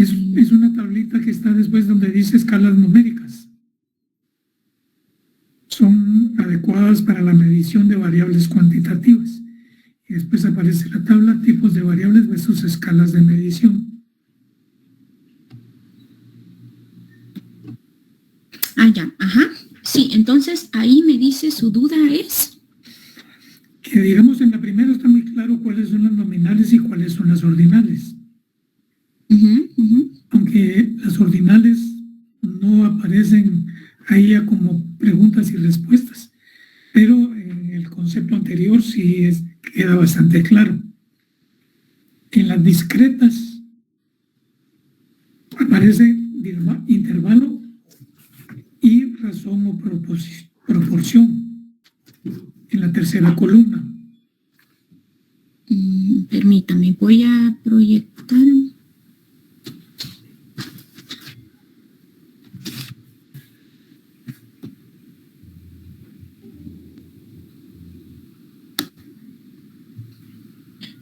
Es una tablita que está después donde dice escalas numéricas. Son adecuadas para la medición de variables cuantitativas. Y después aparece la tabla tipos de variables versus escalas de medición. Ya, ajá. Sí, entonces ahí me dice su duda es... Que digamos en la primera está muy claro cuáles son las nominales y cuáles son las ordinales. Aunque las ordinales no aparecen ahí ya como preguntas y respuestas, pero en el concepto anterior sí queda bastante claro. En las discretas aparece intervalo y razón o proporción en la tercera columna. Permítame, voy a proyectar.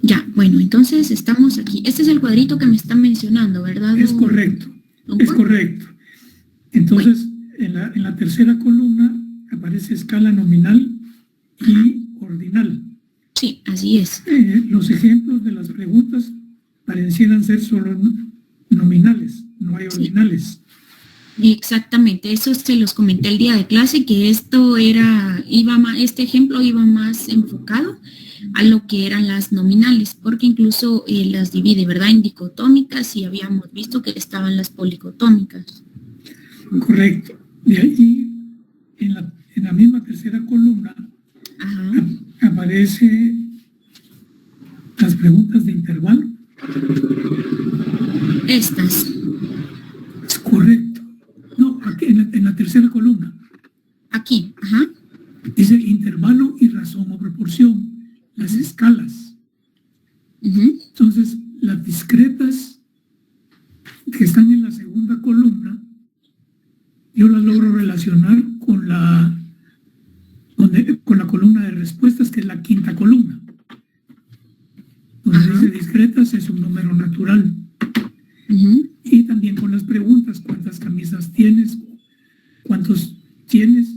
Ya, bueno, entonces estamos aquí. Este es el cuadrito que me están mencionando, ¿verdad? Es correcto, es correcto. Entonces, bueno, en la tercera columna aparece escala nominal y ordinal. Sí, así es. Los ejemplos de las preguntas parecieran ser solo nominales, no hay ordinales. Exactamente, eso se los comenté el día de clase, que este ejemplo iba más enfocado a lo que eran las nominales, porque incluso las divide, ¿verdad?, en dicotómicas, y habíamos visto que estaban las policotómicas. Correcto. De ahí, en la misma tercera columna, aparece las preguntas de intervalo. Estas. Es correcto. No, aquí en la tercera columna. Aquí, Dice intervalo y razón o proporción, las escalas. Entonces, las discretas que están en la segunda columna, yo las logro relacionar con la columna de respuestas, que es la quinta columna. Donde dice discretas es un número natural. Y también con las preguntas, cuántas camisas tienes, cuántos tienes,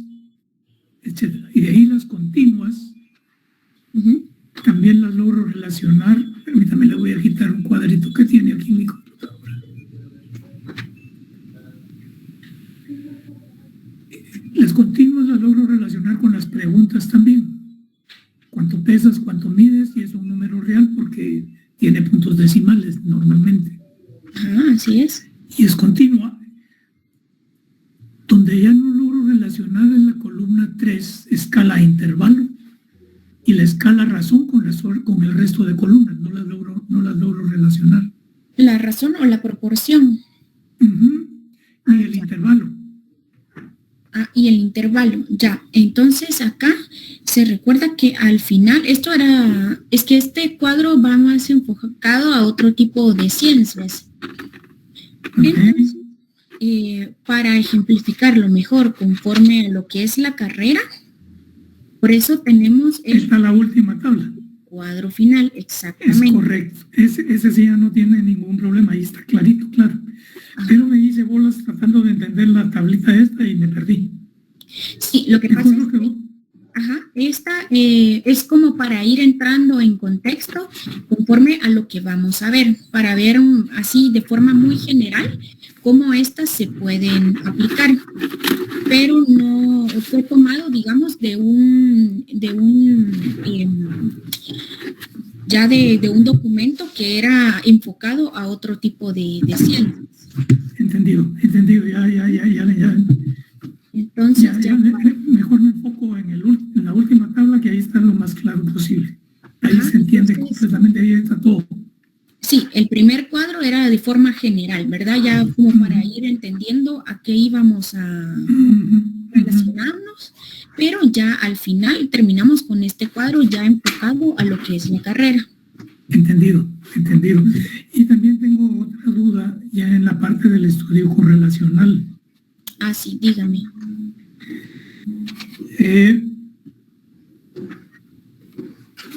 etc. Y de ahí las continuas, también las logro relacionar. Permítame, le voy a quitar un cuadrito que tiene aquí mi computadora. Las continuas las logro relacionar con las preguntas también. Cuánto pesas, cuánto mides, y es un número real porque tiene puntos decimales normalmente. Así es. Y es continua. Donde ya no logro relacionar en la columna 3, escala e intervalo, y la escala razón con el resto de columnas. No las logro relacionar. ¿La razón o la proporción? Y el intervalo. Y el intervalo, ya. Entonces acá se recuerda que al final, es que este cuadro va más enfocado a otro tipo de ciencias. Entonces, para ejemplificarlo mejor conforme a lo que es la carrera, por eso tenemos Esta es la última tabla. Cuadro final, exactamente. Es correcto. Ese sí ya no tiene ningún problema, ahí está clarito, claro. Pero me hice bolas tratando de entender la tablita esta y me perdí. Sí, lo que pasa es que esta es como para ir entrando en contexto conforme a lo que vamos a ver, para ver así de forma muy general cómo estas se pueden aplicar, pero no fue tomado, digamos, de un documento que era enfocado a otro tipo de ciencias. Entendido, ya. Entonces, mejor me enfoco en la última tabla, que ahí está lo más claro posible. Ahí se entiende completamente, ahí está todo. Sí, el primer cuadro era de forma general, ¿verdad? Ya como para ir entendiendo a qué íbamos a relacionarnos, pero ya al final terminamos con este cuadro ya enfocado a lo que es la carrera. Entendido. Y también tengo otra duda ya en la parte del estudio correlacional. Sí, dígame.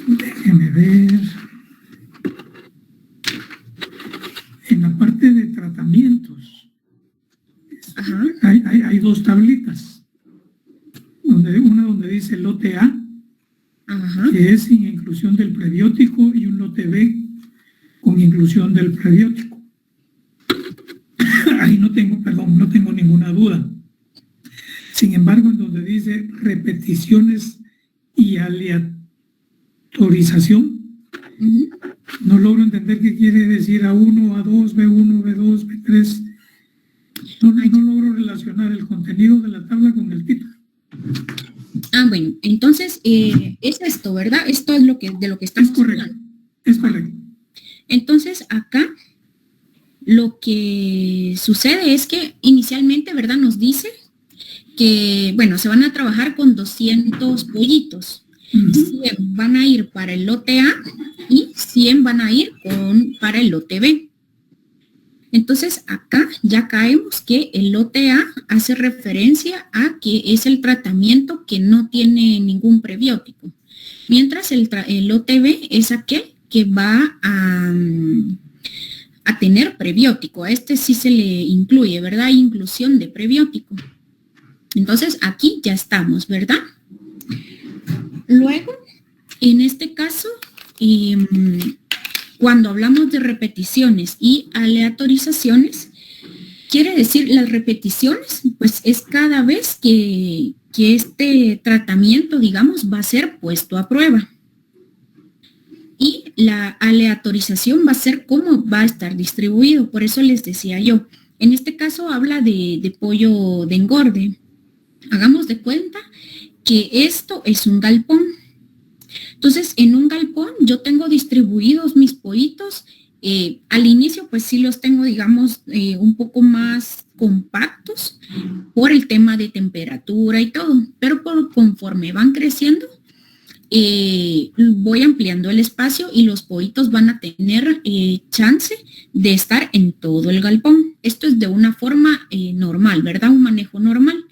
Déjeme ver. En la parte de tratamientos. Ajá. Hay dos tablitas. Una donde dice lote A, Ajá. que es sin inclusión del prebiótico, y un lote B con inclusión del prebiótico. Ahí no tengo ninguna duda. Sin embargo, en donde dice repeticiones y aleatorización, no logro entender qué quiere decir A1, A2, B1, B2, B3. No logro relacionar el contenido de la tabla con el título. Bueno, entonces es esto, ¿verdad? Esto es de lo que estamos hablando. Es correcto. Entonces, acá lo que sucede es que inicialmente, ¿verdad? Nos dice que, bueno, se van a trabajar con 200 pollitos. 100 van a ir para el lote A y 100 van a ir para el lote B. Entonces, acá ya caemos que el lote A hace referencia a que es el tratamiento que no tiene ningún prebiótico, mientras el lote B es aquel que va a tener prebiótico. A este sí se le incluye, ¿verdad? Hay inclusión de prebiótico. Entonces, aquí ya estamos, ¿verdad? Luego, en este caso, cuando hablamos de repeticiones y aleatorizaciones, quiere decir las repeticiones, pues es cada vez que este tratamiento, digamos, va a ser puesto a prueba. Y la aleatorización va a ser cómo va a estar distribuido. Por eso les decía yo, en este caso habla de pollo de engorde. Hagamos de cuenta que esto es un galpón. Entonces, en un galpón yo tengo distribuidos mis pollitos. Al inicio, pues sí los tengo, digamos, un poco más compactos por el tema de temperatura y todo. Pero conforme van creciendo, voy ampliando el espacio y los pollitos van a tener chance de estar en todo el galpón. Esto es de una forma normal, ¿verdad? Un manejo normal.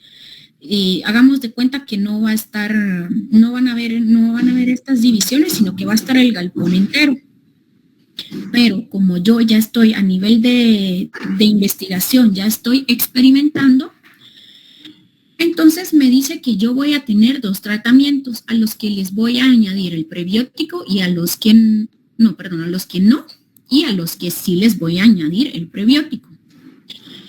Hagamos de cuenta que no van a ver estas divisiones, sino que va a estar el galpón entero. Pero como yo ya estoy a nivel de investigación, ya estoy experimentando, entonces me dice que yo voy a tener 2 tratamientos a los que les voy a añadir el prebiótico y a los que no, y a los que sí les voy a añadir el prebiótico.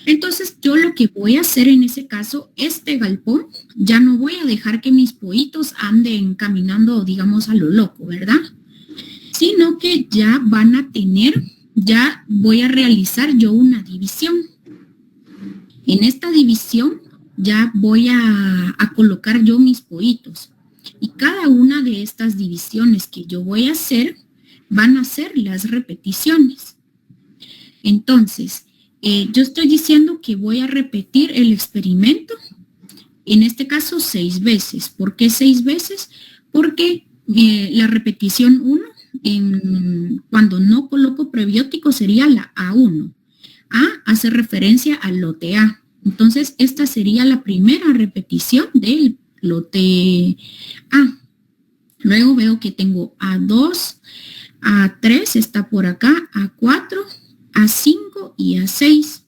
Entonces yo lo que voy a hacer en ese caso, este galpón, ya no voy a dejar que mis pollitos anden caminando, digamos, a lo loco, ¿verdad? Sino que ya voy a realizar yo una división. En esta división ya voy a colocar yo mis pollitos. Y cada una de estas divisiones que yo voy a hacer, van a ser las repeticiones. Entonces, yo estoy diciendo que voy a repetir el experimento, en este caso 6 veces. ¿Por qué 6 veces? Porque la repetición 1, cuando no coloco prebiótico, sería la A1. A hace referencia al lote A. Entonces, esta sería la primera repetición del lote A. Luego veo que tengo A2, A3 está por acá, A4, A5 y A6.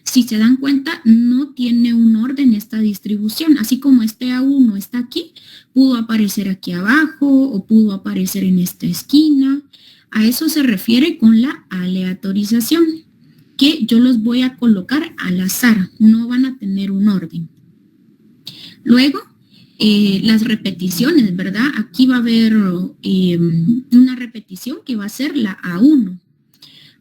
Si se dan cuenta, no tiene un orden esta distribución. Así como este A1 está aquí, pudo aparecer aquí abajo o pudo aparecer en esta esquina. A eso se refiere con la aleatorización, que yo los voy a colocar al azar, no van a tener un orden. Luego, las repeticiones, ¿verdad? Aquí va a haber una repetición que va a ser la A1.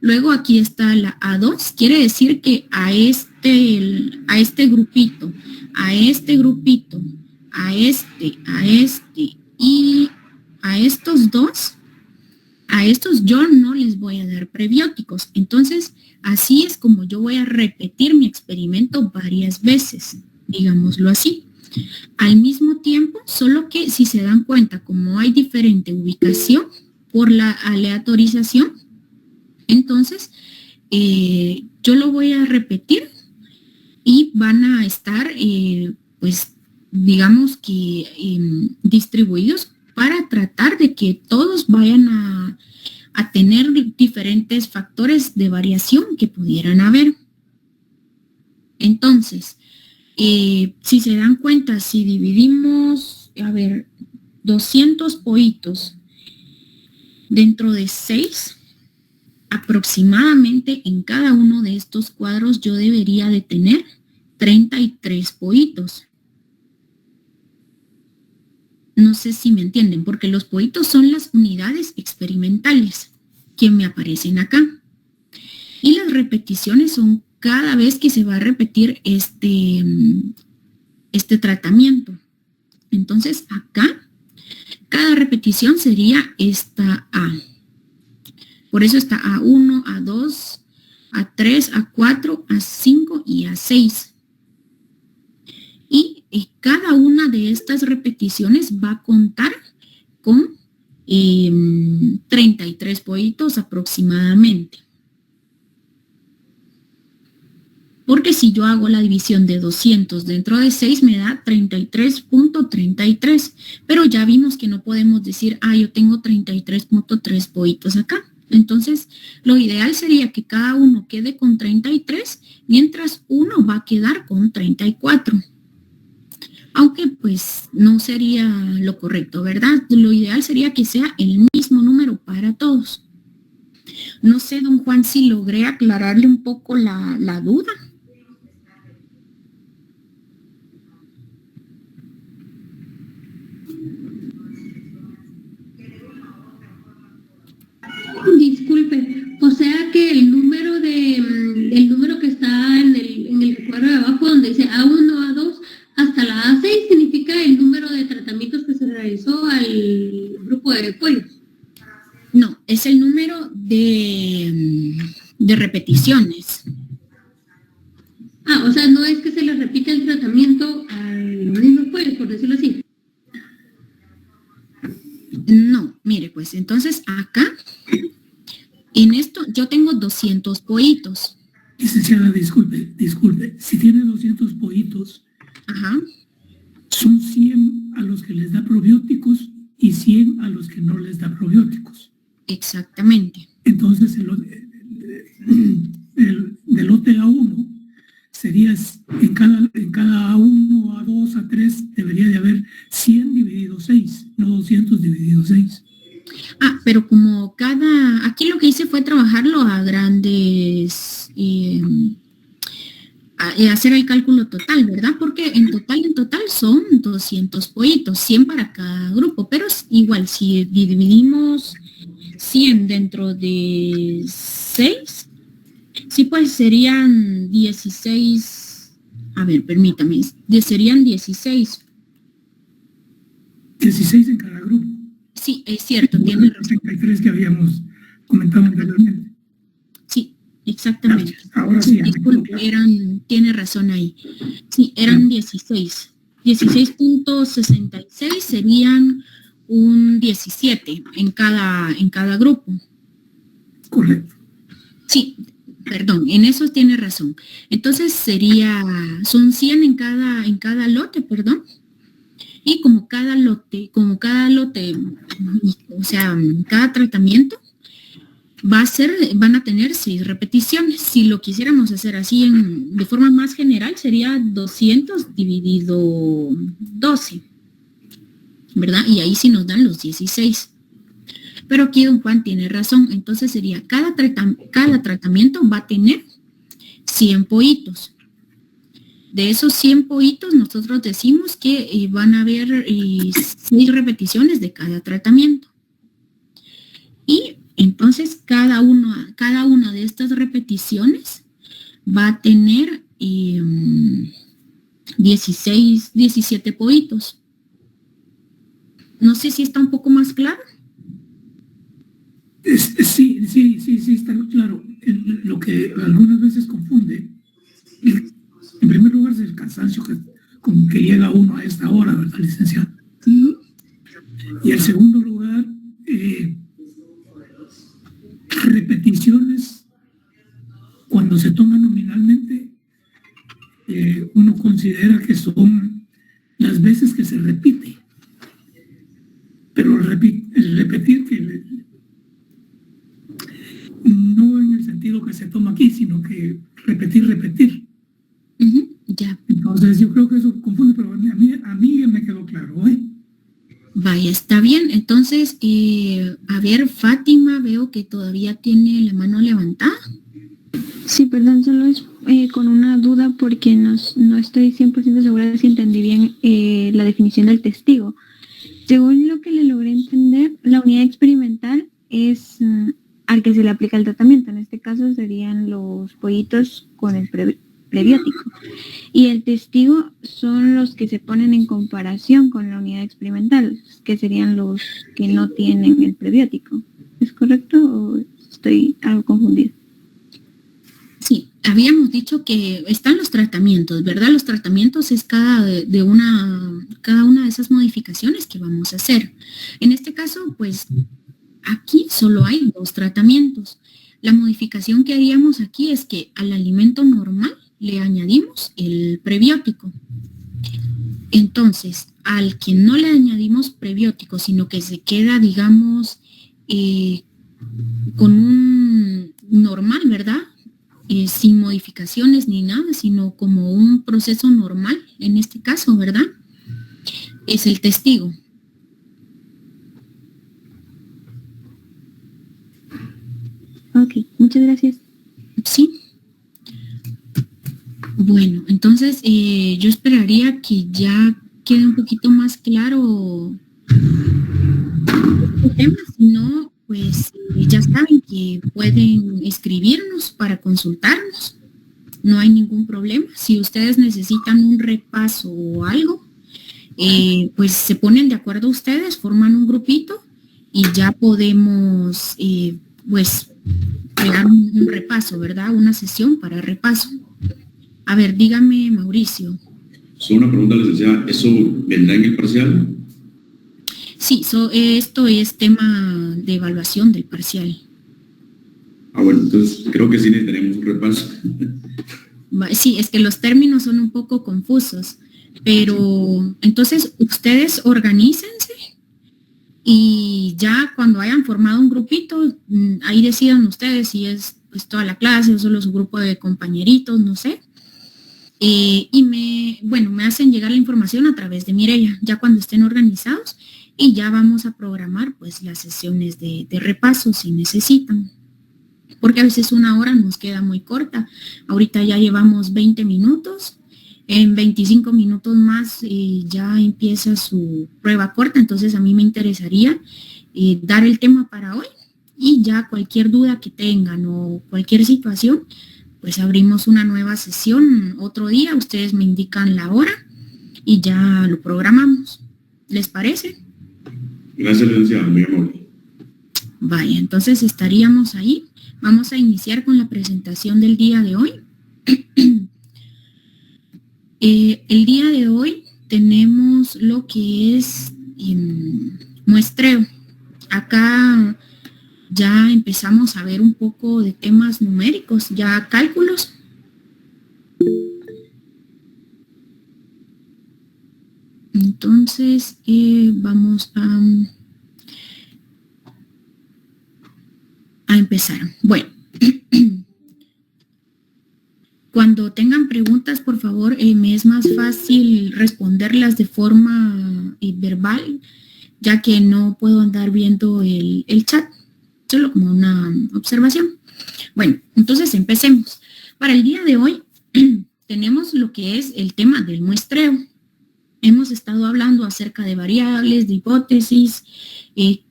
Luego aquí está la A2, quiere decir que a este grupito, a este grupito, a este y a estos dos, a estos yo no les voy a dar prebióticos. Entonces, así es como yo voy a repetir mi experimento varias veces, digámoslo así. Al mismo tiempo, solo que si se dan cuenta, como hay diferente ubicación por la aleatorización, entonces yo lo voy a repetir y van a estar, pues, digamos que distribuidos para tratar de que todos vayan a a tener diferentes factores de variación que pudieran haber. Entonces, si se dan cuenta, si dividimos, 200 pollitos dentro de 6, aproximadamente en cada uno de estos cuadros yo debería de tener 33 pollitos. No sé si me entienden, porque los pollitos son las unidades experimentales que me aparecen acá. Y las repeticiones son cada vez que se va a repetir este tratamiento. Entonces acá, cada repetición sería esta A. Por eso está A1, A2, A3, A4, A5 y A6. Y cada una de estas repeticiones va a contar con 33 pollitos aproximadamente. Porque si yo hago la división de 200 dentro de 6 me da 33.33. Pero ya vimos que no podemos decir, yo tengo 33.3 pollitos acá. Entonces, lo ideal sería que cada uno quede con 33, mientras uno va a quedar con 34. Aunque pues no sería lo correcto, ¿verdad? Lo ideal sería que sea el mismo número para todos. No sé, don Juan, si logré aclararle un poco la duda. Disculpe, o sea que el número que está en el recuadro de abajo donde dice A1, A2 hasta la A6 significa el número de tratamientos que se realizó al grupo de pollos. No, es el número de repeticiones. O sea, no es que se le repite el tratamiento a los mismos pollos, por decirlo así. No, mire, pues entonces acá, en esto, yo tengo 200 pollitos. Licenciada, disculpe, si tiene 200 pollitos, son 100 a los que les da probióticos y 100 a los que no les da probióticos. Exactamente. Entonces, del lote A1 sería en cada A1, A2, A3 debería de haber 100 dividido 6, no 200 dividido 6. Pero como aquí lo que hice fue trabajarlo a grandes, hacer el cálculo total, ¿verdad? Porque en total son 200 pollitos, 100 para cada grupo, pero igual si dividimos 100 dentro de 6, sí, pues serían 16, permítame, serían 16. 16 en cada grupo. Sí, es cierto, tiene razón. 33 que habíamos comentado anteriormente. Sí, exactamente. Gracias. Ahora sí. Disculpe, tiene razón ahí. Sí, eran 16. 16.66 serían un 17 en cada grupo. Correcto. Sí, perdón, en eso tiene razón. Entonces son 100 en cada lote, perdón. Y como cada lote, o sea, cada tratamiento van a tener 6 repeticiones. Si lo quisiéramos hacer así de forma más general, sería 200 dividido 12, ¿verdad? Y ahí sí nos dan los 16. Pero aquí don Juan tiene razón. Entonces sería cada tratamiento va a tener 100 pollitos. De esos 100 pollitos, nosotros decimos que van a haber 6 repeticiones de cada tratamiento. Y entonces cada una de estas repeticiones va a tener 17 pollitos. No sé si está un poco más claro. Sí, está claro. Lo que algunas veces confunde, en primer lugar, es el cansancio con que llega uno a esta hora, ¿verdad, licenciada? Y en segundo lugar, repeticiones, cuando se toman nominalmente, uno considera que son las veces que se repite. Pero el repetir, no en el sentido que se toma aquí, sino que repetir. Ya. Entonces yo creo que eso confunde, pero a mí ya me quedó claro, ¿eh? Vaya, está bien. Entonces, a ver, Fátima, veo que todavía tiene la mano levantada. Sí, perdón, solo es con una duda porque no estoy 100% segura de si entendí bien la definición del testigo. Según lo que le logré entender, la unidad experimental es al que se le aplica el tratamiento. En este caso serían los pollitos con el prebiótico. Y el testigo son los que se ponen en comparación con la unidad experimental, que serían los que no tienen el prebiótico. ¿Es correcto o estoy algo confundido? Sí, habíamos dicho que están los tratamientos, ¿verdad? Los tratamientos es cada una de esas modificaciones que vamos a hacer. En este caso, pues, aquí solo hay 2 tratamientos. La modificación que haríamos aquí es que al alimento normal le añadimos el prebiótico. Entonces, al que no le añadimos prebiótico, sino que se queda, digamos, con un normal, ¿verdad? Sin modificaciones ni nada, sino como un proceso normal, en este caso, ¿verdad? Es el testigo. Ok, muchas gracias. Sí. Bueno, entonces yo esperaría que ya quede un poquito más claro este tema. Si no, pues ya saben que pueden escribirnos para consultarnos. No hay ningún problema. Si ustedes necesitan un repaso o algo, pues se ponen de acuerdo ustedes, forman un grupito y ya podemos, pues, crear un repaso, ¿verdad? Una sesión para repaso. A ver, dígame, Mauricio. Solo una pregunta, licenciada. ¿Eso vendrá en el parcial? Sí, esto es tema de evaluación del parcial. Bueno, entonces creo que sí necesitaremos un repaso. Sí, es que los términos son un poco confusos, pero entonces ustedes organícense y ya cuando hayan formado un grupito, ahí decidan ustedes si es pues toda la clase o solo su grupo de compañeritos, no sé. Y me hacen llegar la información a través de Mireia, ya cuando estén organizados, y ya vamos a programar pues las sesiones de repaso si necesitan. Porque a veces 1 hora nos queda muy corta. Ahorita ya llevamos 20 minutos. En 25 minutos más ya empieza su prueba corta. Entonces a mí me interesaría dar el tema para hoy. Y ya cualquier duda que tengan o cualquier situación, pues abrimos una nueva sesión otro día. Ustedes me indican la hora y ya lo programamos. ¿Les parece? Gracias, licenciada. Muy amable. Vaya, entonces estaríamos ahí. Vamos a iniciar con la presentación del día de hoy. El día de hoy tenemos lo que es muestreo. Acá ya empezamos a ver un poco de temas numéricos, ya cálculos. Entonces, vamos a empezar. Bueno, cuando tengan preguntas, por favor, me es más fácil responderlas de forma verbal, ya que no puedo andar viendo el chat, solo como una observación. Bueno, entonces empecemos. Para el día de hoy tenemos lo que es el tema del muestreo. Hemos estado hablando acerca de variables, de hipótesis,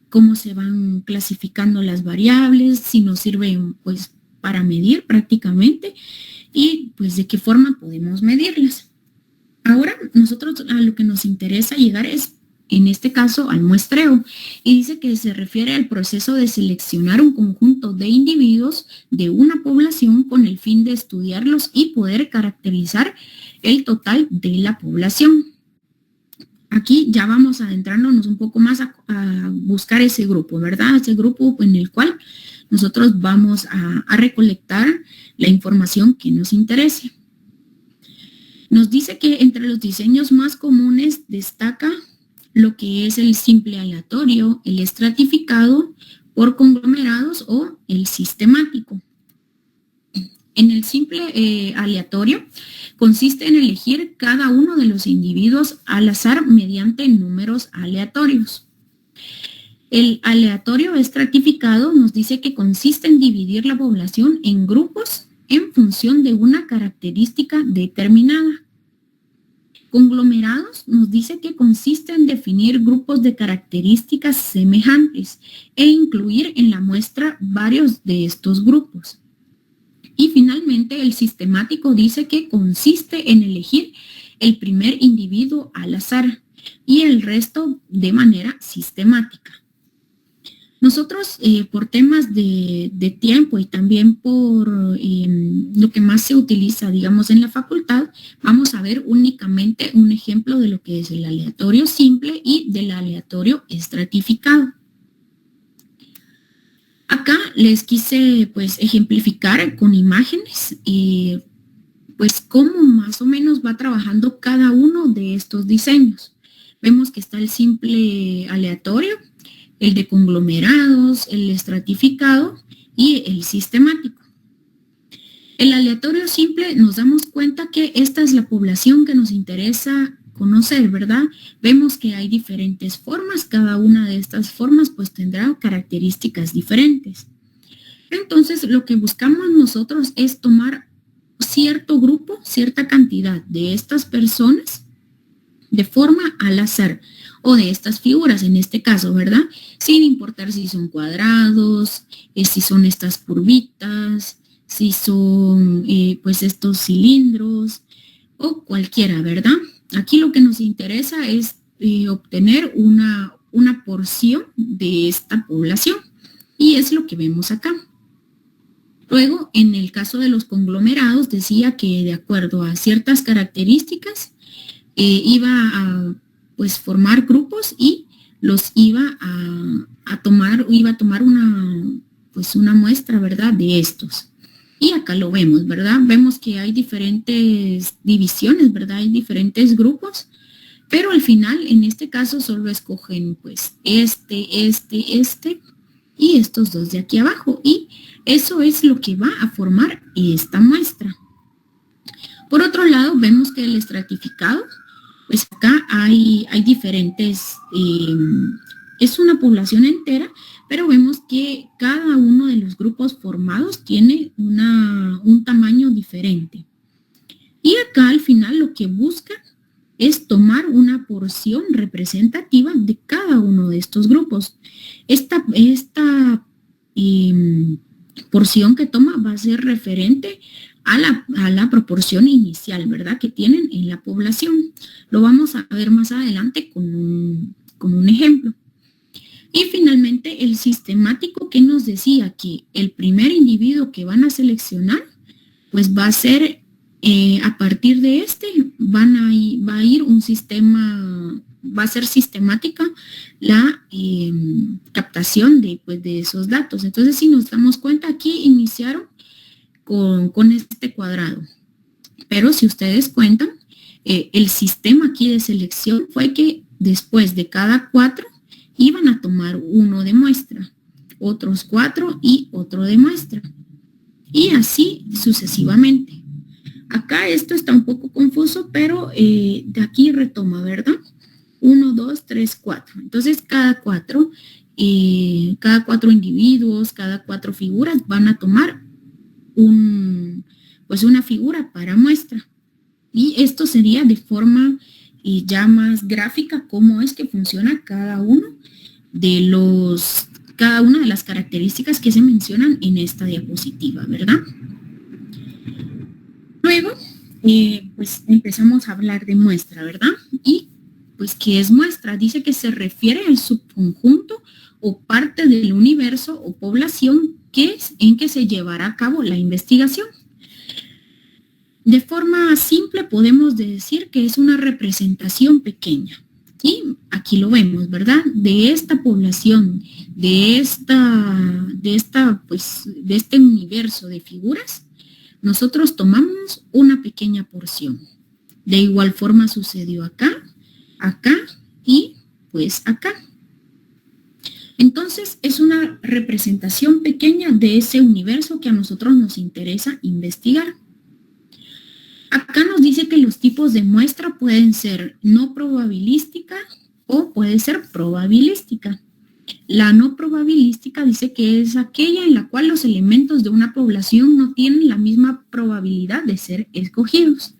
cómo se van clasificando las variables, si nos sirven pues para medir prácticamente y pues de qué forma podemos medirlas. Ahora nosotros a lo que nos interesa llegar es, en este caso, al muestreo, y dice que se refiere al proceso de seleccionar un conjunto de individuos de una población con el fin de estudiarlos y poder caracterizar el total de la población. Aquí ya vamos adentrándonos un poco más a buscar ese grupo, ¿verdad? Ese grupo en el cual nosotros vamos a recolectar la información que nos interese. Nos dice que entre los diseños más comunes destaca lo que es el simple aleatorio, el estratificado, por conglomerados o el sistemático. En el simple aleatorio consiste en elegir cada uno de los individuos al azar mediante números aleatorios. El aleatorio estratificado nos dice que consiste en dividir la población en grupos en función de una característica determinada. Conglomerados nos dice que consiste en definir grupos de características semejantes e incluir en la muestra varios de estos grupos. Y finalmente el sistemático dice que consiste en elegir el primer individuo al azar y el resto de manera sistemática. Nosotros, por temas de tiempo y también por lo que más se utiliza, digamos, en la facultad, vamos a ver únicamente un ejemplo de lo que es el aleatorio simple y del aleatorio estratificado. Acá les quise, pues, ejemplificar con imágenes pues, cómo más o menos va trabajando cada uno de estos diseños. Vemos que está el simple aleatorio, el de conglomerados, el estratificado y el sistemático. El aleatorio simple nos damos cuenta que esta es la población que nos interesa conocer, ¿verdad? Vemos que hay diferentes formas, cada una de estas formas pues tendrá características diferentes. Entonces lo que buscamos nosotros es tomar cierto grupo, cierta cantidad de estas personas de forma al azar, o de estas figuras en este caso, ¿verdad? Sin importar si son cuadrados, si son estas curvitas, si son pues estos cilindros o cualquiera, ¿verdad? Aquí lo que nos interesa es obtener una porción de esta población y es lo que vemos acá. Luego, en el caso de los conglomerados, decía que de acuerdo a ciertas características iba a pues formar grupos y los iba a tomar una muestra, ¿verdad? De estos. Y acá lo vemos, ¿verdad? Vemos que hay diferentes divisiones, ¿verdad? Hay diferentes grupos, pero al final, en este caso, solo escogen pues este y estos dos de aquí abajo. Y eso es lo que va a formar esta muestra. Por otro lado, vemos que el estratificado, pues acá hay diferentes, es una población entera, pero vemos que cada uno de los grupos formados tiene un tamaño diferente. Y acá al final lo que busca es tomar una porción representativa de cada uno de estos grupos. Esta porción que toma va a ser referente a la proporción inicial, ¿verdad?, que tienen en la población. Lo vamos a ver más adelante con un ejemplo. Y finalmente el sistemático, que nos decía que el primer individuo que van a seleccionar, pues va a ser, a partir de va a ir un sistema, va a ser sistemática la captación de esos datos. Entonces, si nos damos cuenta, aquí iniciaron con este cuadrado. Pero si ustedes cuentan, el sistema aquí de selección fue que después de cada 4 iban a tomar uno de muestra, otros 4 y otro de muestra. Y así sucesivamente. Acá esto está un poco confuso, pero de aquí retoma, ¿verdad? 1, 2, 3, 4. Entonces cada 4 individuos, cada 4 figuras van a tomar una figura para muestra. Y esto sería de forma ya más gráfica cómo es que funciona cada una de las características que se mencionan en esta diapositiva, ¿verdad? Luego, pues empezamos a hablar de muestra, ¿verdad? Y pues, ¿qué es muestra? Dice que se refiere al subconjunto o parte del universo o población en que se llevará a cabo la investigación. De forma simple podemos decir que es una representación pequeña. Y aquí lo vemos, ¿verdad? De esta población, de este universo de figuras, nosotros tomamos una pequeña porción. De igual forma sucedió acá y pues acá. Entonces, es una representación pequeña de ese universo que a nosotros nos interesa investigar. Acá nos dice que los tipos de muestra pueden ser no probabilística o puede ser probabilística. La no probabilística dice que es aquella en la cual los elementos de una población no tienen la misma probabilidad de ser escogidos.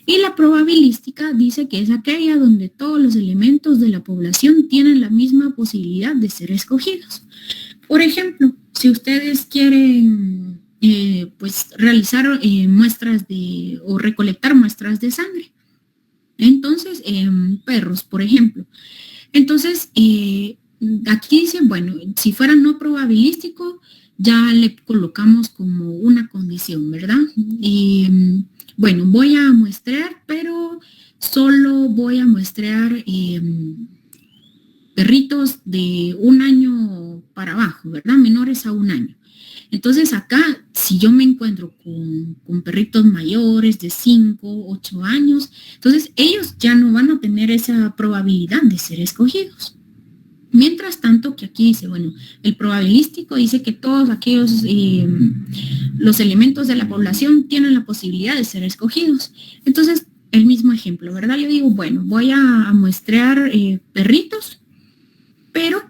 Y la probabilística dice que es aquella donde todos los elementos de la población tienen la misma posibilidad de ser escogidos. Por ejemplo, si ustedes quieren pues realizar muestras o recolectar muestras de sangre, entonces perros, por ejemplo. Entonces, aquí dice, bueno, si fuera no probabilístico, ya le colocamos como una condición, ¿verdad? Y bueno, voy a muestrear, pero solo voy a muestrear perritos de 1 año para abajo, ¿verdad? Menores a 1 año. Entonces acá, si yo me encuentro con perritos mayores de 5, 8 años, entonces ellos ya no van a tener esa probabilidad de ser escogidos. Mientras tanto, que aquí dice, bueno, el probabilístico dice que todos aquellos, los elementos de la población tienen la posibilidad de ser escogidos. Entonces, el mismo ejemplo, ¿verdad? Yo digo, bueno, voy a muestrear perritos, pero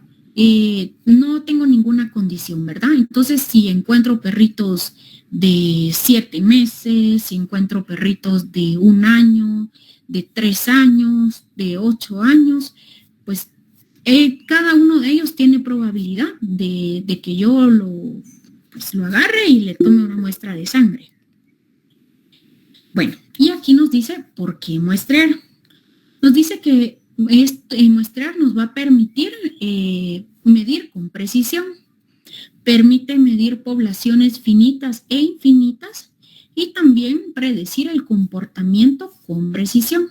no tengo ninguna condición, ¿verdad? Entonces, si encuentro perritos de 7 meses, si encuentro perritos de 1 año, de 3 años, de 8 años, pues cada uno de ellos tiene probabilidad de que yo lo agarre y le tome una muestra de sangre. Bueno, y aquí nos dice por qué muestrear. Nos dice que muestrear nos va a permitir medir con precisión. Permite medir poblaciones finitas e infinitas y también predecir el comportamiento con precisión.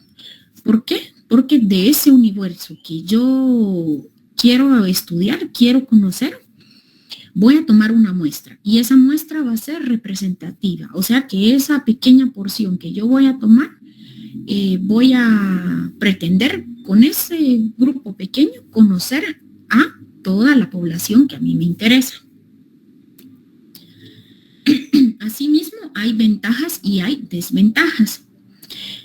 ¿Por qué? Porque de ese universo que yo quiero estudiar, quiero conocer, voy a tomar una muestra y esa muestra va a ser representativa. O sea que esa pequeña porción que yo voy a tomar, voy a pretender con ese grupo pequeño conocer a toda la población que a mí me interesa. Asimismo, hay ventajas y hay desventajas.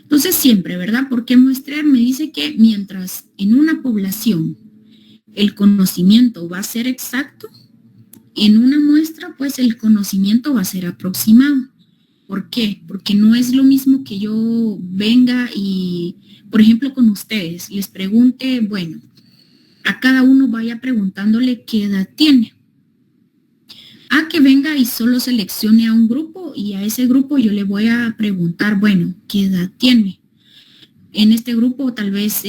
Entonces siempre, ¿verdad? Porque muestrear me dice que mientras en una población el conocimiento va a ser exacto, en una muestra pues el conocimiento va a ser aproximado. ¿Por qué? Porque no es lo mismo que yo venga y, por ejemplo, con ustedes, les pregunte, bueno, a cada uno vaya preguntándole qué edad tiene. A que venga y solo seleccione a un grupo y a ese grupo yo le voy a preguntar, bueno, ¿qué edad tiene? En este grupo tal vez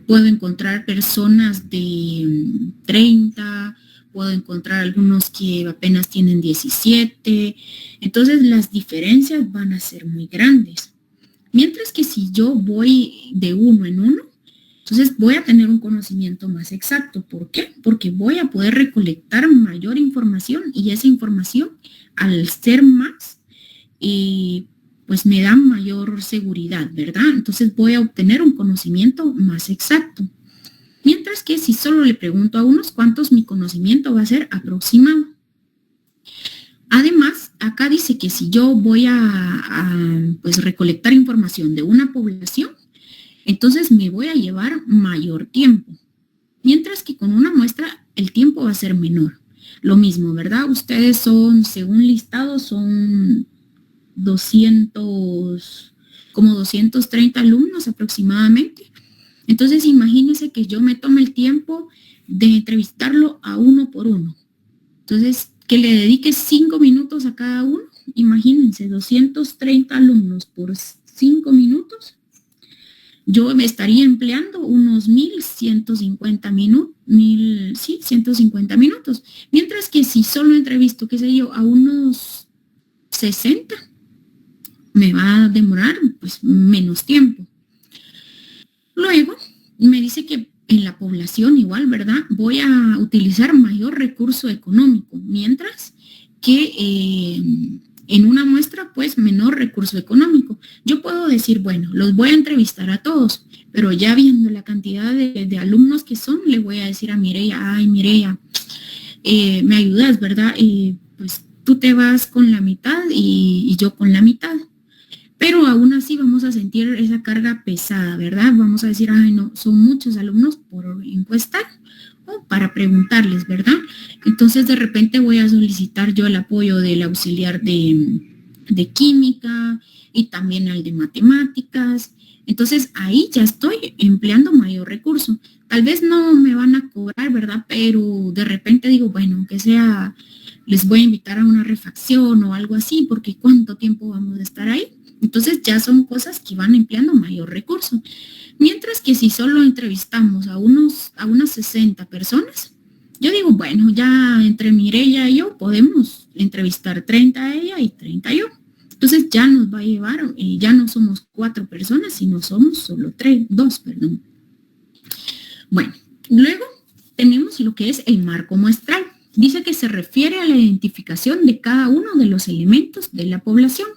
puedo encontrar personas de 30, puedo encontrar algunos que apenas tienen 17, entonces las diferencias van a ser muy grandes. Mientras que si yo voy de uno en uno, entonces voy a tener un conocimiento más exacto. ¿Por qué? Porque voy a poder recolectar mayor información y esa información, al ser más, pues me da mayor seguridad, ¿verdad? Entonces voy a obtener un conocimiento más exacto. Mientras que si solo le pregunto a unos cuantos, mi conocimiento va a ser aproximado. Además, acá dice que si yo voy pues recolectar información de una población, entonces me voy a llevar mayor tiempo. Mientras que con una muestra el tiempo va a ser menor. Lo mismo, ¿verdad? Ustedes son, según listado, son 230 alumnos aproximadamente. Entonces imagínense que yo me tome el tiempo de entrevistarlo a uno por uno. Entonces, que le dedique 5 minutos a cada uno. Imagínense, 230 alumnos por 5 minutos. Yo me estaría empleando unos 1.150 minutos, 150 minutos. Mientras que si solo entrevisto, qué sé yo, a unos 60, me va a demorar pues menos tiempo. Luego, me dice que en la población igual, ¿verdad? Voy a utilizar mayor recurso económico, mientras que en una muestra, pues, menor recurso económico. Yo puedo decir, bueno, los voy a entrevistar a todos, pero ya viendo la cantidad de alumnos que son, le voy a decir a Mireia, ay, Mireia, me ayudas, ¿verdad? Pues tú te vas con la mitad y yo con la mitad. Pero aún así vamos a sentir esa carga pesada, ¿verdad? Vamos a decir, ay, no, son muchos alumnos por encuestar o para preguntarles, ¿verdad? Entonces, de repente voy a solicitar yo el apoyo del auxiliar de química y también al de matemáticas. Entonces, ahí ya estoy empleando mayor recurso. Tal vez no me van a cobrar, ¿verdad? Pero de repente digo, bueno, aunque sea, les voy a invitar a una refacción o algo así, porque ¿cuánto tiempo vamos a estar ahí? Entonces ya son cosas que van empleando mayor recurso. Mientras que si solo entrevistamos a unas 60 personas, yo digo, bueno, ya entre Mireya y yo podemos entrevistar 30 a ella y 30 yo. Entonces ya nos va a llevar, ya no somos 4 personas, sino somos solo 2, perdón. Bueno, luego tenemos lo que es el marco muestral. Dice que se refiere a la identificación de cada uno de los elementos de la población.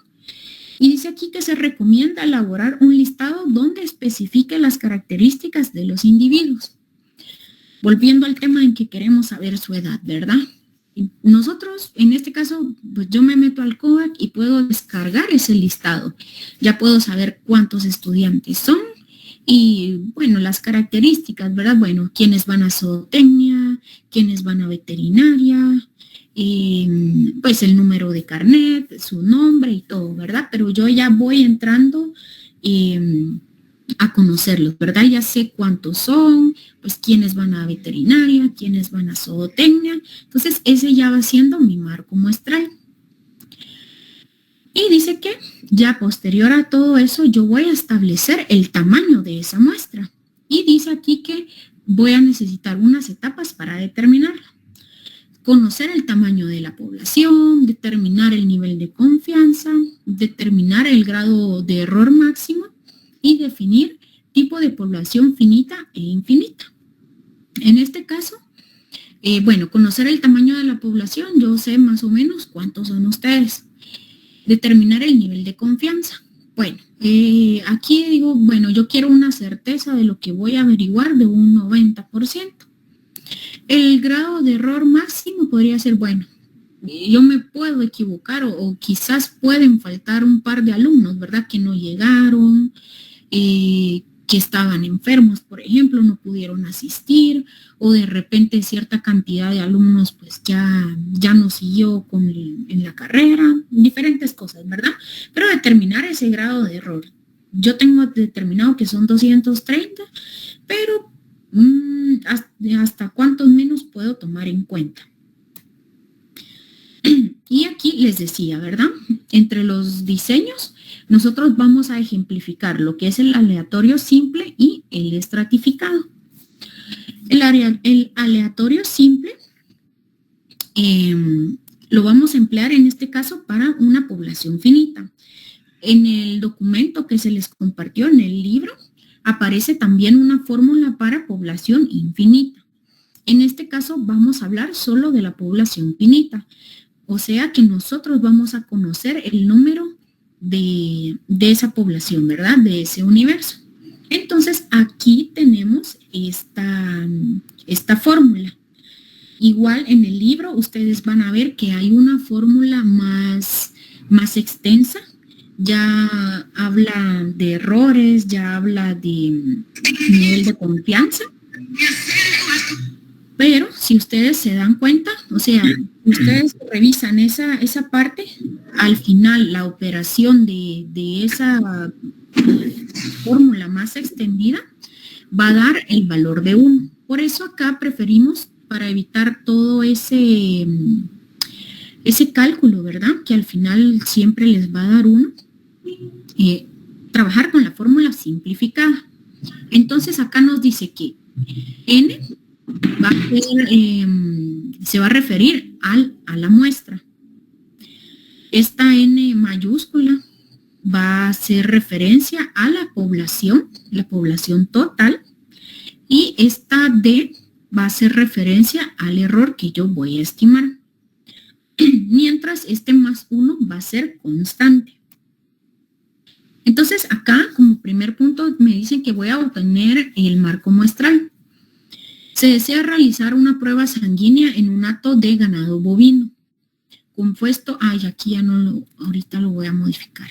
Y dice aquí que se recomienda elaborar un listado donde especifique las características de los individuos. Volviendo al tema en que queremos saber su edad, ¿verdad? Nosotros, en este caso, pues yo me meto al COAC y puedo descargar ese listado. Ya puedo saber cuántos estudiantes son y, bueno, las características, ¿verdad? Bueno, quiénes van a zootecnia, quiénes van a veterinaria, pues el número de carnet, su nombre y todo, ¿verdad? Pero yo ya voy entrando a conocerlos, ¿verdad? Ya sé cuántos son, pues quiénes van a veterinaria, quiénes van a zootecnia. Entonces, ese ya va siendo mi marco muestral. Y dice que ya posterior a todo eso, yo voy a establecer el tamaño de esa muestra. Y dice aquí que voy a necesitar unas etapas para determinarla. Conocer el tamaño de la población, determinar el nivel de confianza, determinar el grado de error máximo y definir tipo de población finita e infinita. En este caso, bueno, conocer el tamaño de la población, yo sé más o menos cuántos son ustedes. Determinar el nivel de confianza. Bueno, aquí digo, bueno, yo quiero una certeza de lo que voy a averiguar de un 90%. El grado de error máximo podría ser, bueno, yo me puedo equivocar o quizás pueden faltar un par de alumnos, ¿verdad? Que no llegaron, que estaban enfermos, por ejemplo, no pudieron asistir, o de repente cierta cantidad de alumnos pues ya no siguió en la carrera, diferentes cosas, ¿verdad? Pero determinar ese grado de error. Yo tengo determinado que son 230, pero hasta cuántos menos puedo tomar en cuenta. Y aquí les decía, ¿verdad? Entre los diseños, nosotros vamos a ejemplificar lo que es el aleatorio simple y el estratificado. El aleatorio simple lo vamos a emplear en este caso para una población finita. En el documento que se les compartió en el libro, aparece también una fórmula para población infinita. En este caso vamos a hablar solo de la población finita. O sea que nosotros vamos a conocer el número de esa población, ¿verdad? De ese universo. Entonces aquí tenemos esta fórmula. Igual en el libro ustedes van a ver que hay una fórmula más extensa. Ya habla de errores, ya habla de nivel de confianza. Pero si ustedes se dan cuenta, o sea, ustedes revisan esa parte, al final la operación de esa fórmula más extendida va a dar el valor de 1. Por eso acá preferimos, para evitar todo ese cálculo, ¿verdad? Que al final siempre les va a dar 1. Trabajar con la fórmula simplificada. Entonces acá nos dice que n va a ser, se va a referir a la muestra. Esta n mayúscula va a hacer referencia a la población total, y esta d va a hacer referencia al error que yo voy a estimar. Mientras este más 1 va a ser constante. Entonces acá, como primer punto, me dicen que voy a obtener el marco muestral. Se desea realizar una prueba sanguínea en un hato de ganado bovino. Compuesto, aquí ya no lo, ahorita lo voy a modificar.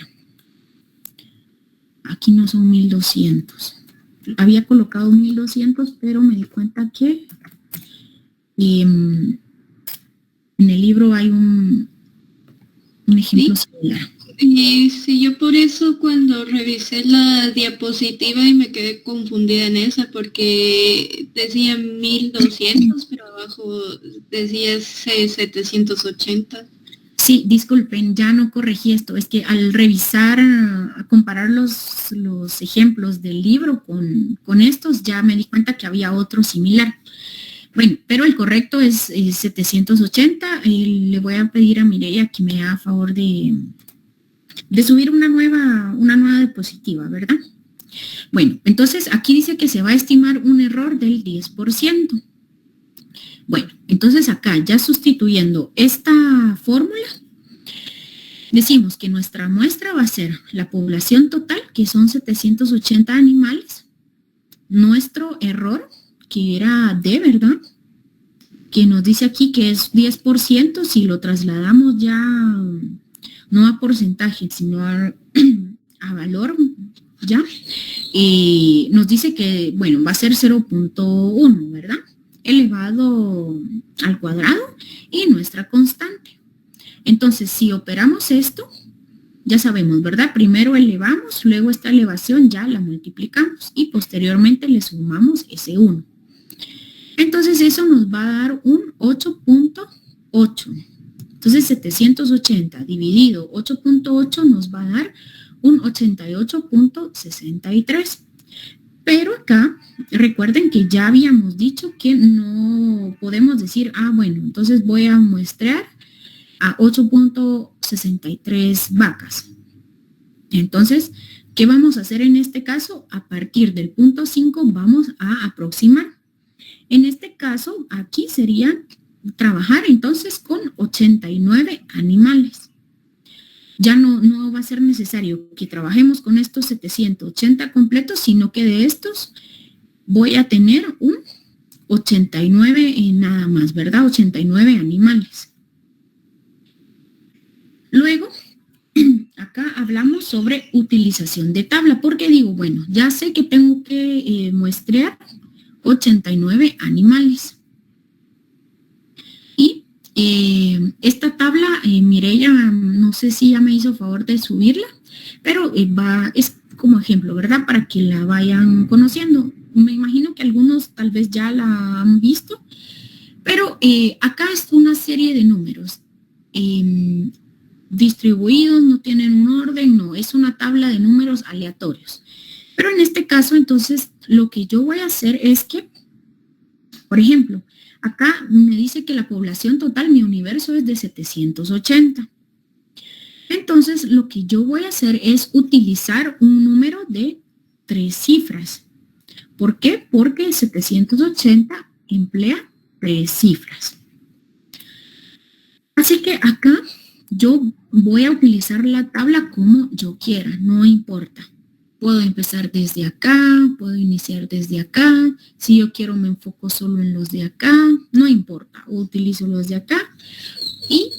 Aquí no son 1200. Había colocado 1200, pero me di cuenta que en el libro hay un ejemplo similar. Y sí, yo por eso cuando revisé la diapositiva y me quedé confundida en esa, porque decía 1200, pero abajo decía 780. Sí, disculpen, ya no corregí esto. Es que al revisar, a comparar los ejemplos del libro con estos, ya me di cuenta que había otro similar. Bueno, pero el correcto es 780. Le voy a pedir a Mireia que me haga favor de subir una nueva diapositiva, ¿verdad? Bueno, entonces aquí dice que se va a estimar un error del 10%. Bueno, entonces acá ya sustituyendo esta fórmula, decimos que nuestra muestra va a ser la población total, que son 780 animales, nuestro error, que era D, ¿verdad? Que nos dice aquí que es 10%, si lo trasladamos ya no a porcentaje, sino a valor, ¿ya? Y nos dice que, bueno, va a ser 0.1, ¿verdad? Elevado al cuadrado y nuestra constante. Entonces, si operamos esto, ya sabemos, ¿verdad? Primero elevamos, luego esta elevación ya la multiplicamos y posteriormente le sumamos ese 1. Entonces, eso nos va a dar un 8.8. Entonces, 780 dividido 8.8 nos va a dar un 88.63. Pero acá, recuerden que ya habíamos dicho que no podemos decir, bueno, entonces voy a muestrear a 8.63 vacas. Entonces, ¿qué vamos a hacer en este caso? A partir del punto 5 vamos a aproximar. En este caso, aquí sería trabajar entonces con 89 animales. Ya no va a ser necesario que trabajemos con estos 780 completos, sino que de estos voy a tener un 89 nada más, ¿verdad? 89 animales. Luego, acá hablamos sobre utilización de tabla, porque digo, bueno, ya sé que tengo que muestrear 89 animales. Y esta tabla, Mireia, no sé si ya me hizo favor de subirla, pero es como ejemplo, ¿verdad? Para que la vayan conociendo. Me imagino que algunos tal vez ya la han visto, pero acá es una serie de números distribuidos, no tienen un orden, no, es una tabla de números aleatorios. Pero en este caso, entonces, lo que yo voy a hacer es que, por ejemplo, acá me dice que la población total, mi universo es de 780. Entonces, lo que yo voy a hacer es utilizar un número de 3 cifras. ¿Por qué? Porque 780 emplea 3 cifras. Así que acá yo voy a utilizar la tabla como yo quiera, no importa. Puedo empezar desde acá, puedo iniciar desde acá. Si yo quiero me enfoco solo en los de acá, no importa. Utilizo los de acá. Y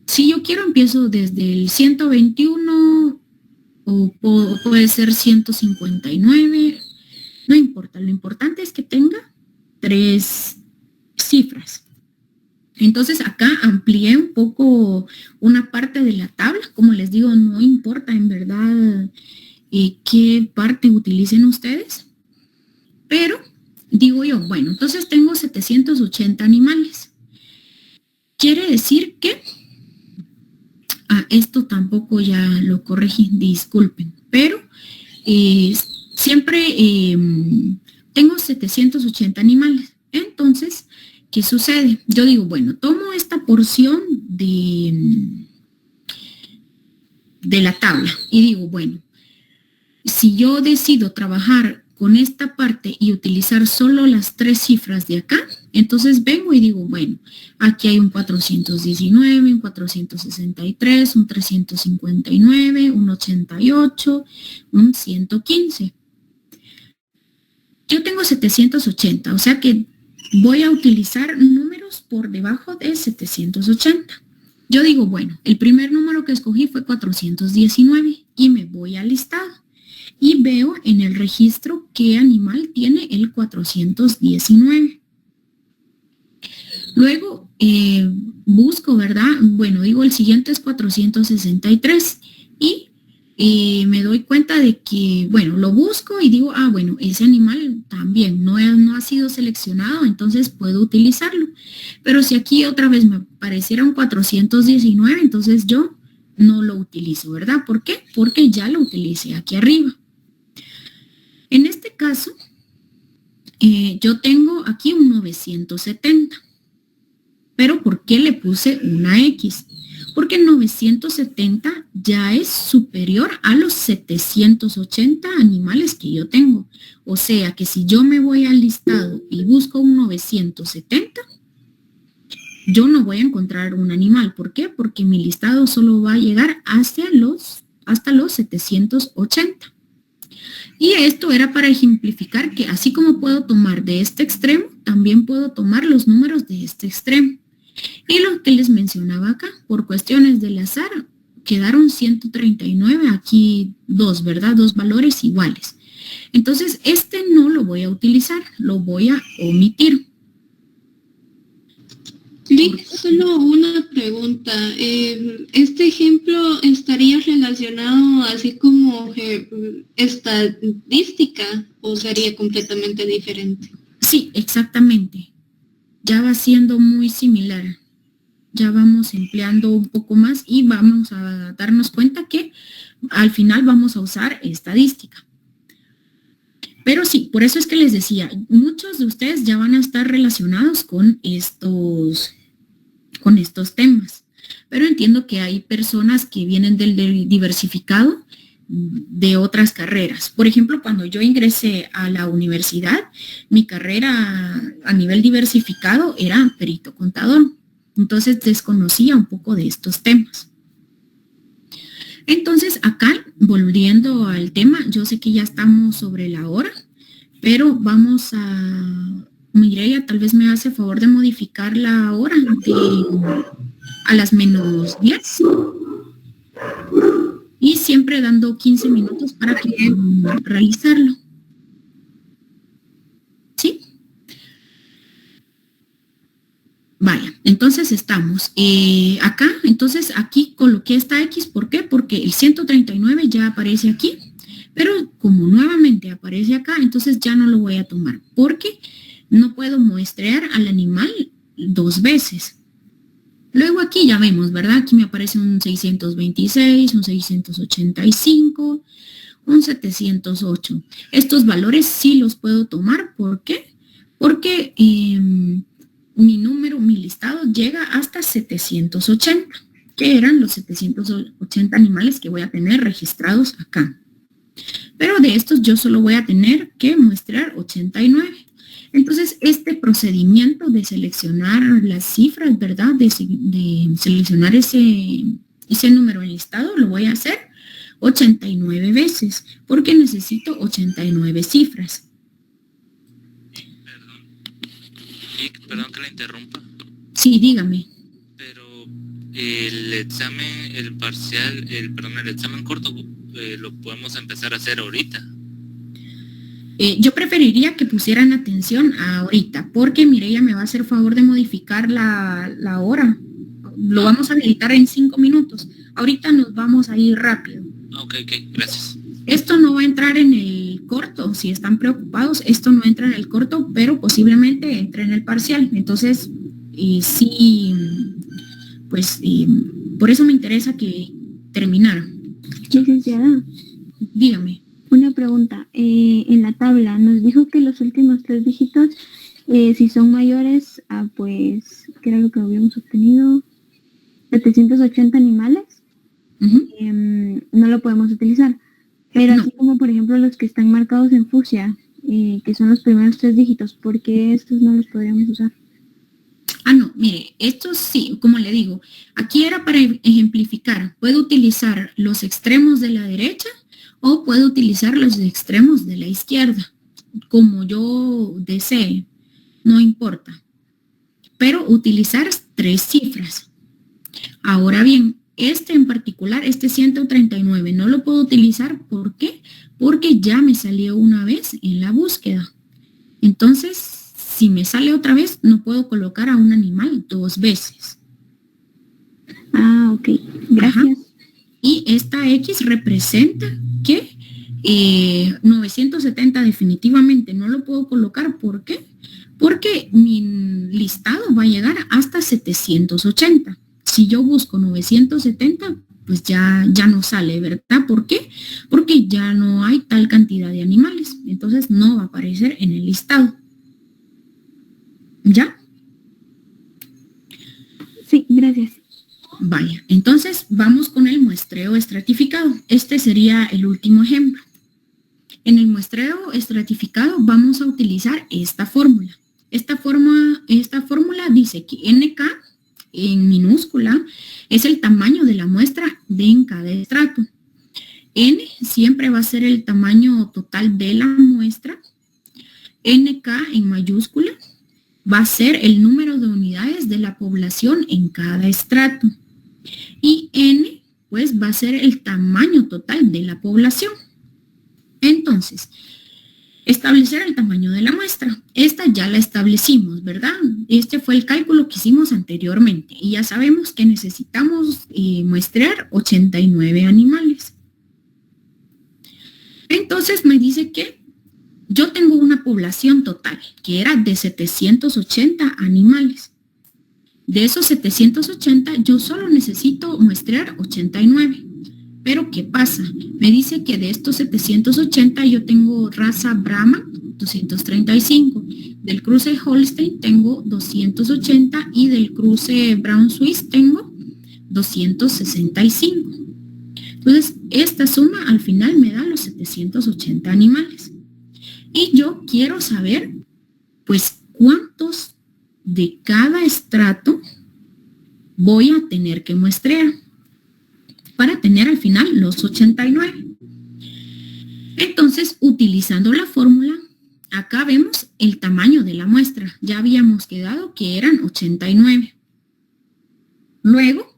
si yo quiero empiezo desde el 121 o puede ser 159. No importa. Lo importante es que tenga 3 cifras. Entonces acá amplié un poco una parte de la tabla. Como les digo, no importa en verdad qué parte utilicen ustedes, pero digo yo, bueno, entonces tengo 780 animales. Quiere decir que, esto tampoco ya lo corregí, disculpen, pero siempre tengo 780 animales. Entonces, ¿qué sucede? Yo digo, bueno, tomo esta porción de la tabla y digo, bueno, si yo decido trabajar con esta parte y utilizar solo las 3 cifras de acá, entonces vengo y digo, bueno, aquí hay un 419, un 463, un 359, un 88, un 115. Yo tengo 780, o sea que voy a utilizar números por debajo de 780. Yo digo, bueno, el primer número que escogí fue 419 y me voy al listado y veo en el registro qué animal tiene el 419. Luego busco, ¿verdad? Bueno, digo, el siguiente es 463 y me doy cuenta de que, bueno, lo busco y digo, bueno, ese animal también no ha sido seleccionado, entonces puedo utilizarlo. Pero si aquí otra vez me pareciera un 419, entonces yo no lo utilizo, ¿verdad? ¿Por qué? Porque ya lo utilicé aquí arriba. En este caso, yo tengo aquí un 970. Pero ¿por qué le puse una X? Porque 970 ya es superior a los 780 animales que yo tengo. O sea que si yo me voy al listado y busco un 970, yo no voy a encontrar un animal. ¿Por qué? Porque mi listado solo va a llegar hasta los 780. Y esto era para ejemplificar que así como puedo tomar de este extremo, también puedo tomar los números de este extremo. Y lo que les mencionaba acá, por cuestiones del azar, quedaron 139, aquí dos, ¿verdad? Dos valores iguales. Entonces, este no lo voy a utilizar, lo voy a omitir. Vic, solo una pregunta. ¿Este ejemplo estaría relacionado así como estadística o sería completamente diferente? Sí, exactamente. Ya va siendo muy similar. Ya vamos empleando un poco más y vamos a darnos cuenta que al final vamos a usar estadística. Pero sí, por eso es que les decía, muchos de ustedes ya van a estar relacionados con estos temas. Pero entiendo que hay personas que vienen del diversificado de otras carreras. Por ejemplo, cuando yo ingresé a la universidad, mi carrera a nivel diversificado era perito contador. Entonces desconocía un poco de estos temas. Entonces acá, volviendo al tema, yo sé que ya estamos sobre la hora, pero vamos a... Mireia, tal vez me hace favor de modificar la hora a las menos 10. Y siempre dando 15 minutos para que puedan realizarlo. ¿Sí? Vaya, entonces estamos acá. Entonces aquí coloqué esta X. ¿Por qué? Porque el 139 ya aparece aquí. Pero como nuevamente aparece acá, entonces ya no lo voy a tomar. Porque no puedo muestrear al animal dos veces. Luego aquí ya vemos, ¿verdad? Aquí me aparece un 626, un 685, un 708. Estos valores sí los puedo tomar. ¿Por qué? Porque mi listado llega hasta 780, que eran los 780 animales que voy a tener registrados acá. Pero de estos yo solo voy a tener que muestrar 89. Entonces, este procedimiento de seleccionar las cifras, ¿verdad? De seleccionar ese número en listado, lo voy a hacer 89 veces, porque necesito 89 cifras. Perdón que la interrumpa. Sí, dígame. Pero el examen, el examen corto, lo podemos empezar a hacer ahorita. Yo preferiría que pusieran atención ahorita, porque Mireia me va a hacer favor de modificar la hora. Lo vamos a habilitar en 5 minutos. Ahorita nos vamos a ir rápido. Ok, gracias. Esto no va a entrar en el corto, si están preocupados, esto no entra en el corto, pero posiblemente entre en el parcial. Entonces, sí, pues por eso me interesa que terminara. Licenciada. Dígame. Una pregunta. En la tabla nos dijo que los últimos 3 dígitos, si son mayores a, pues, ¿qué era lo que habíamos obtenido? 780 animales, no lo podemos utilizar. Pero no. Así como, por ejemplo, los que están marcados en fucsia, que son los primeros 3 dígitos, ¿por qué estos no los podríamos usar? No, mire, estos sí, como le digo, aquí era para ejemplificar. Puedo utilizar los extremos de la derecha o puedo utilizar los extremos de la izquierda, como yo desee. no importa. Pero utilizar 3 cifras. Ahora bien, este en particular, este 139, no lo puedo utilizar. ¿Por qué? Porque ya me salió una vez en la búsqueda. Entonces, si me sale otra vez, no puedo colocar a un animal 2 veces. Ah, ok. Gracias. Ajá. Y esta X representa que 970 definitivamente no lo puedo colocar. ¿Por qué? Porque mi listado va a llegar hasta 780. Si yo busco 970, pues ya no sale, ¿verdad? ¿Por qué? Porque ya no hay tal cantidad de animales. Entonces no va a aparecer en el listado. ¿Ya? Sí, gracias. Vaya, entonces vamos con el muestreo estratificado. Este sería el último ejemplo. En el muestreo estratificado vamos a utilizar esta fórmula. Esta fórmula dice que NK en minúscula es el tamaño de la muestra en cada estrato. N siempre va a ser el tamaño total de la muestra. NK en mayúscula va a ser el número de unidades de la población en cada estrato. Y N, pues, va a ser el tamaño total de la población. Entonces, establecer el tamaño de la muestra. Esta ya la establecimos, ¿verdad? Este fue el cálculo que hicimos anteriormente. Y ya sabemos que necesitamos muestrear 89 animales. Entonces me dice que yo tengo una población total que era de 780 animales. De esos 780 yo solo necesito muestrear 89. Pero ¿qué pasa? Me dice que de estos 780 yo tengo raza Brahma 235. Del cruce Holstein tengo 280 y del cruce Brown Swiss tengo 265. Entonces, esta suma al final me da los 780 animales. Y yo quiero saber, pues, cuántos de cada estrato voy a tener que muestrear para tener al final los 89. Entonces, utilizando la fórmula, acá vemos el tamaño de la muestra. Ya habíamos quedado que eran 89. Luego,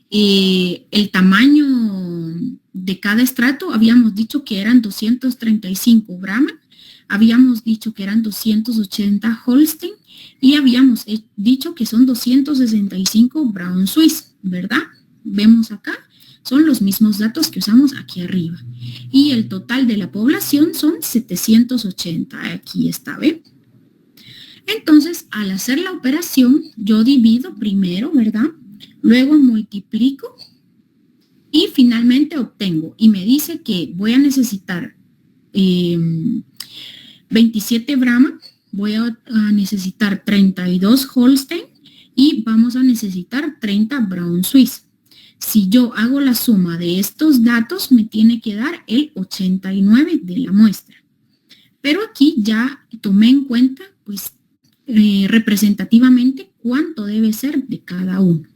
el tamaño de cada estrato, habíamos dicho que eran 235 Brahma, habíamos dicho que eran 280 Holstein y habíamos dicho que son 265 Brown Swiss, ¿verdad? Vemos acá, son los mismos datos que usamos aquí arriba. Y el total de la población son 780, aquí está, ¿ve? Entonces, al hacer la operación, yo divido primero, ¿verdad? Luego multiplico y finalmente obtengo. Y me dice que voy a necesitar 27 Brahma, voy a necesitar 32 Holstein y vamos a necesitar 30 Brown Swiss. Si yo hago la suma de estos datos, me tiene que dar el 89 de la muestra. Pero aquí ya tomé en cuenta, pues, representativamente cuánto debe ser de cada uno.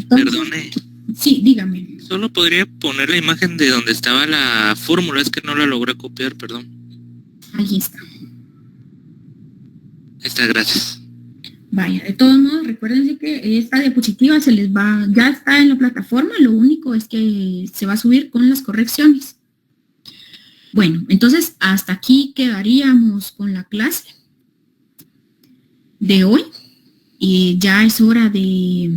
Perdone. Sí, dígame. Solo podría poner la imagen de donde estaba la fórmula, es que no la logré copiar, perdón. Ahí está. Está, gracias. Vaya, de todos modos, recuérdense que esta diapositiva se les va, ya está en la plataforma, lo único es que se va a subir con las correcciones. Bueno, entonces hasta aquí quedaríamos con la clase de hoy. Y ya es hora de